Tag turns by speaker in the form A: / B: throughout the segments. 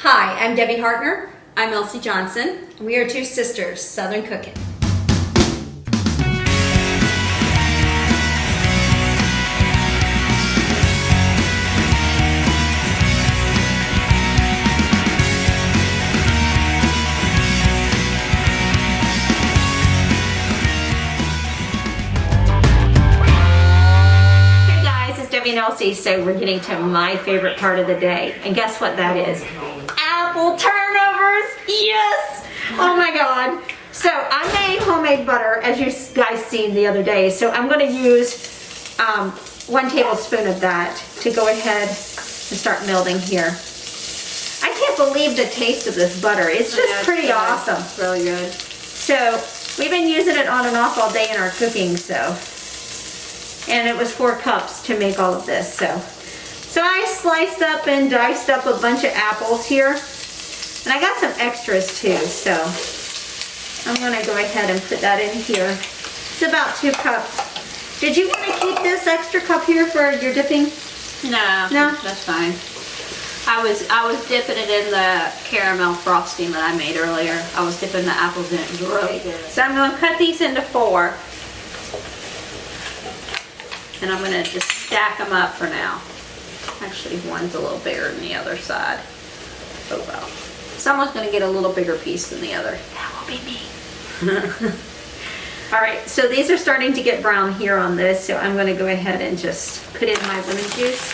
A: Hi, I'm Debbie Hartner.
B: I'm Elsie Johnson.
A: We are two sisters, Southern Cooking.
B: Hey guys, it's Debbie and Elsie. So we're getting to my favorite part of the day. And guess what that is? Apple turnovers! Yes! Oh my God. So I made homemade butter, as you guys seen the other day. So I'm going to use 1 tablespoon of that to go ahead and start melting here. I can't believe the taste of this butter. It's just pretty awesome.
A: It's really good.
B: So we've been using it on and off all day in our cooking, and it was 4 cups to make all of this. So I sliced up and diced up a bunch of apples here. And I got some extras too, so I'm gonna go ahead and put that in here. It's about 2 cups. Did you want to keep this extra cup here for your dipping?
A: No, that's fine. I was dipping it in the caramel frosting that I made earlier. I was dipping the apples in it. It was really good. So I'm going to cut these into 4. And I'm going to just stack them up for now. Actually, one's a little bigger than the other side. Oh well. Someone's going to get a little bigger piece than the other. That will be me.
B: All right, so these are starting to get brown here on this, so I'm going to go ahead and just put in my lemon juice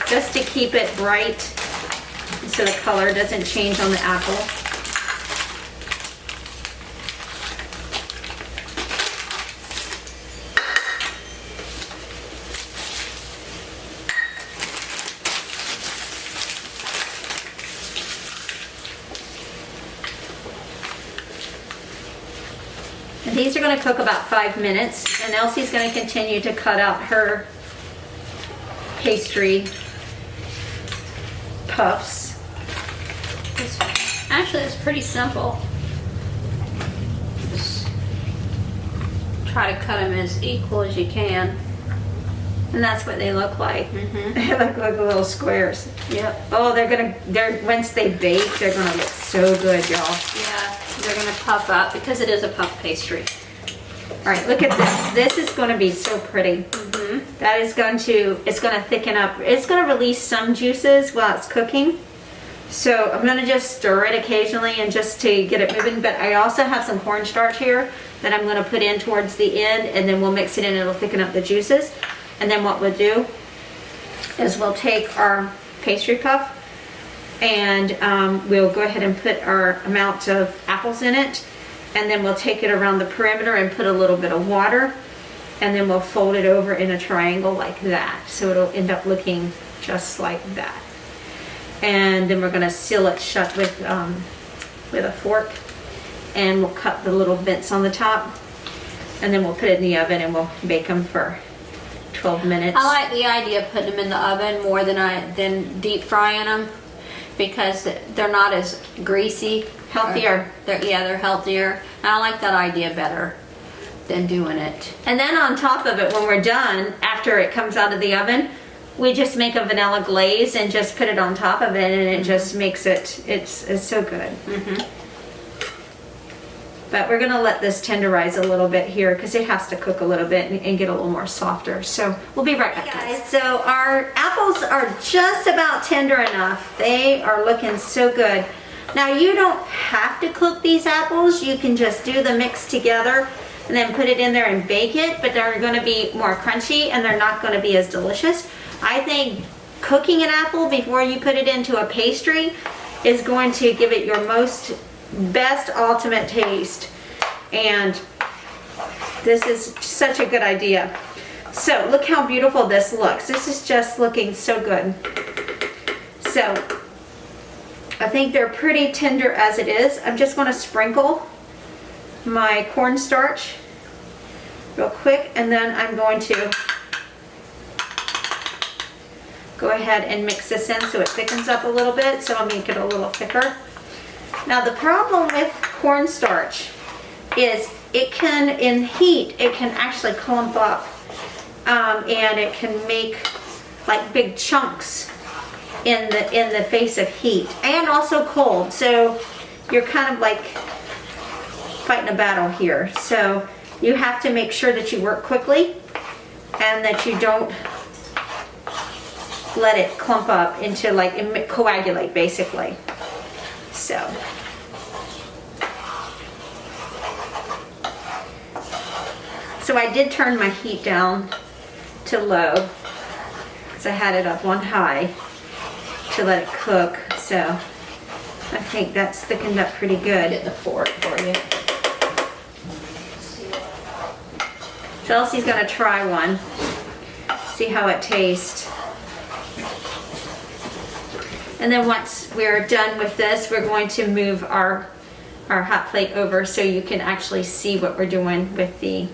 B: just to keep it bright so the color doesn't change on the apple. And these are going to cook about 5 minutes, and Elsie's going to continue to cut out her pastry puffs.
A: Actually, it's pretty simple. Just try to cut them as equal as you can.
B: And that's what they look like.
A: Mm-hmm.
B: They look like little squares.
A: Yep.
B: Oh, once they bake, they're gonna look so good, y'all.
A: Yeah, they're gonna puff up because it is a puff pastry.
B: All right, look at this. This is gonna be so pretty.
A: Mm-hmm.
B: That is it's gonna thicken up. It's gonna release some juices while it's cooking. So I'm gonna just stir it occasionally and just to get it moving. But I also have some cornstarch here that I'm gonna put in towards the end, and then we'll mix it in. It'll thicken up the juices. And then what we'll do is we'll take our pastry puff and we'll go ahead and put our amount of apples in it, and then we'll take it around the perimeter and put a little bit of water, and then we'll fold it over in a triangle like that, so it'll end up looking just like that. And then we're going to seal it shut with a fork, and we'll cut the little vents on the top, and then we'll put it in the oven and we'll bake them for 12 minutes.
A: I like the idea of putting them in the oven more than deep frying them, because they're not as greasy.
B: Healthier.
A: They're healthier. And I like that idea better than doing it.
B: And then on top of it, when we're done, after it comes out of the oven, we just make a vanilla glaze and just put it on top of it, and it just makes it's so good.
A: Mm-hmm.
B: But we're gonna let this tenderize a little bit here because it has to cook a little bit and get a little more softer. So we'll be right back, guys. So our apples are just about tender enough. They are looking so good. Now you don't have to cook these apples. You can just do the mix together and then put it in there and bake it, but they're gonna be more crunchy and they're not gonna be as delicious. I think cooking an apple before you put it into a pastry is going to give it your best ultimate taste, and this is such a good idea. So look how beautiful this looks. This is just looking so good. So I think they're pretty tender as it is. I'm just going to sprinkle my cornstarch real quick, and then I'm going to go ahead and mix this in so it thickens up a little bit, so I'll make it a little thicker. Now the problem with cornstarch is in heat, it can actually clump up and it can make like big chunks in the face of heat and also cold. So you're kind of like fighting a battle here. So you have to make sure that you work quickly and that you don't let it clump up into like coagulate basically. So I did turn my heat down to low because I had it up on high to let it cook. So I think that's thickened up pretty good.
A: Get the fork for you.
B: Chelsea's gonna try one, see how it tastes. And then once we're done with this, we're going to move our hot plate over so you can actually see what we're doing with the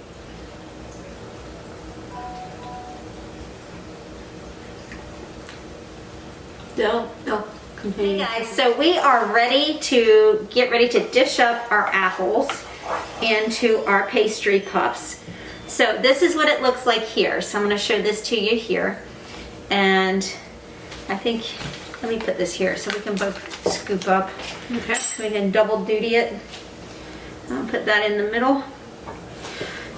A: They'll continue.
B: Hey guys, so we are ready to dish up our apples into our pastry puffs. So this is what it looks like here. So I'm going to show this to you here. And I think, let me put this here so we can both scoop up.
A: Okay.
B: We can double duty it. I'll put that in the middle.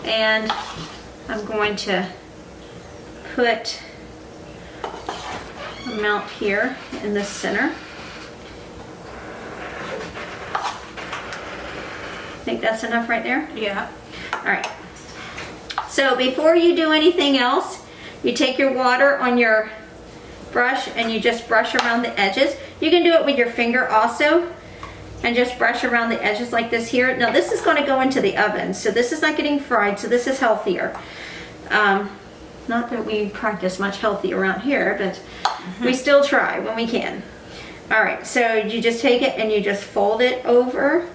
B: And I'm going to put amount here in the center. Think that's enough right there?
A: Yeah.
B: All right. So before you do anything else, you take your water on your brush and you just brush around the edges. You can do it with your finger also and just brush around the edges like this here. Now this is going to go into the oven, so this is not getting fried, so this is healthier. Not that we practice much healthy around here, but we still try when we can. All right, so you just take it and you just fold it over,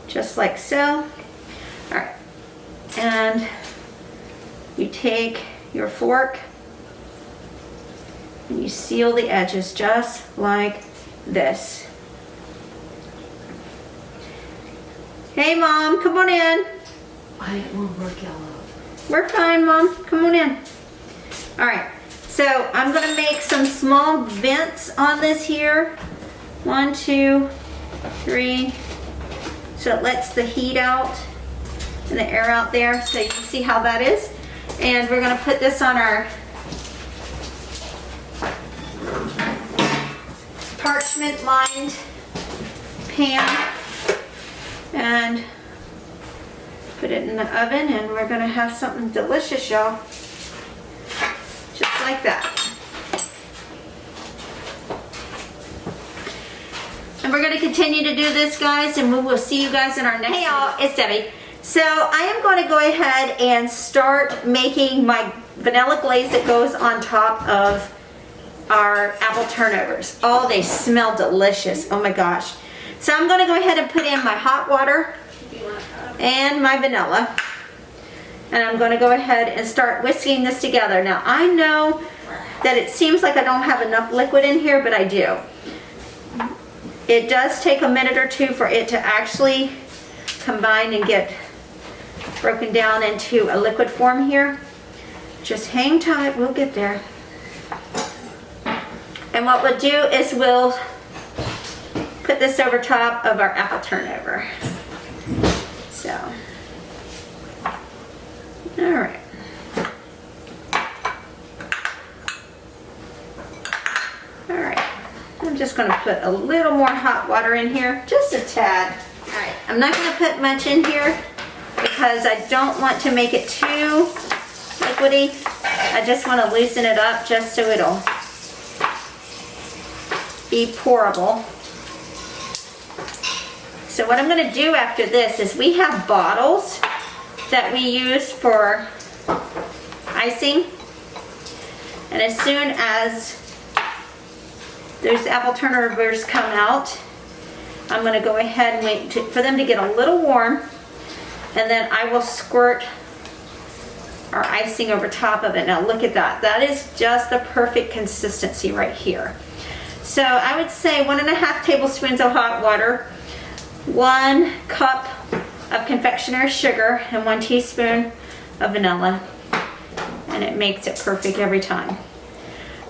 B: just like so. All right, and you take your fork and you seal the edges just like this. Hey Mom, come on in.
A: I won't work out.
B: We're fine, Mom, come on in. All right, so I'm gonna make some small vents on this here. 1, 2, 3. So it lets the heat out and the air out there, so you can see how that is. And we're gonna put this on our parchment lined pan and put it in the oven, and we're gonna have something delicious, y'all. Just like that. And we're going to continue to do this, guys, and we will see you guys in our next. Hey y'all, it's Debbie. So I am going to go ahead and start making my vanilla glaze that goes on top of our apple turnovers. Oh, they smell delicious. Oh my gosh. So I'm going to go ahead and put in my hot water and my vanilla. And I'm going to go ahead and start whisking this together. Now I know that it seems like I don't have enough liquid in here, but I do. It does take a minute or two for it to actually combine and get broken down into a liquid form here. Just hang tight, we'll get there. And what we'll do is we'll put this over top of our apple turnover. So. All right. All right. I'm just going to put a little more hot water in here, just a tad. All right. I'm not going to put much in here because I don't want to make it too liquidy. I just want to loosen it up just so it'll be pourable. So what I'm going to do after this is we have bottles that we use for icing, and as soon as those apple turnovers come out, I'm going to go ahead and wait for them to get a little warm, and then I will squirt our icing over top of it. Now look at that. That is just the perfect consistency right here. So I would say 1.5 tablespoons of hot water, 1 cup of confectioner's sugar, and 1 teaspoon of vanilla, and it makes it perfect every time.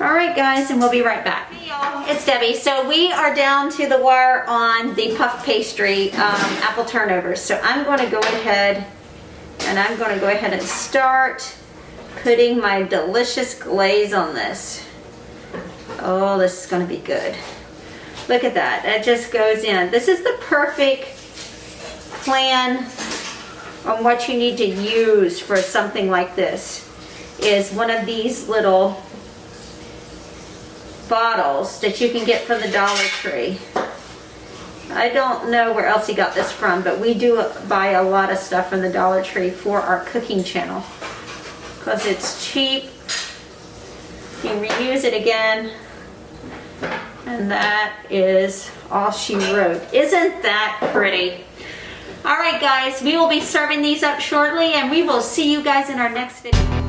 B: All right, guys, and we'll be right back. Hey, y'all, it's Debbie. So we are down to the wire on the puff pastry apple turnovers. So I'm going to go ahead and start putting my delicious glaze on this. Oh, this is going to be good. Look at that. That just goes in. This is the perfect plan on what you need to use for something like this. Is one of these little bottles that you can get from the Dollar Tree. I don't know where else he got this from, but we do buy a lot of stuff from the Dollar Tree for our cooking channel because it's cheap. You can reuse it again, and that is all she wrote. Isn't that pretty? All right, guys, we will be serving these up shortly, and we will see you guys in our next video.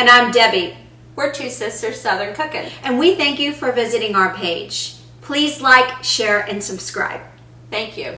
A: And I'm Debbie. We're two sisters Southern cooking.
B: And we thank you for visiting our page. Please like, share, and subscribe.
A: Thank you.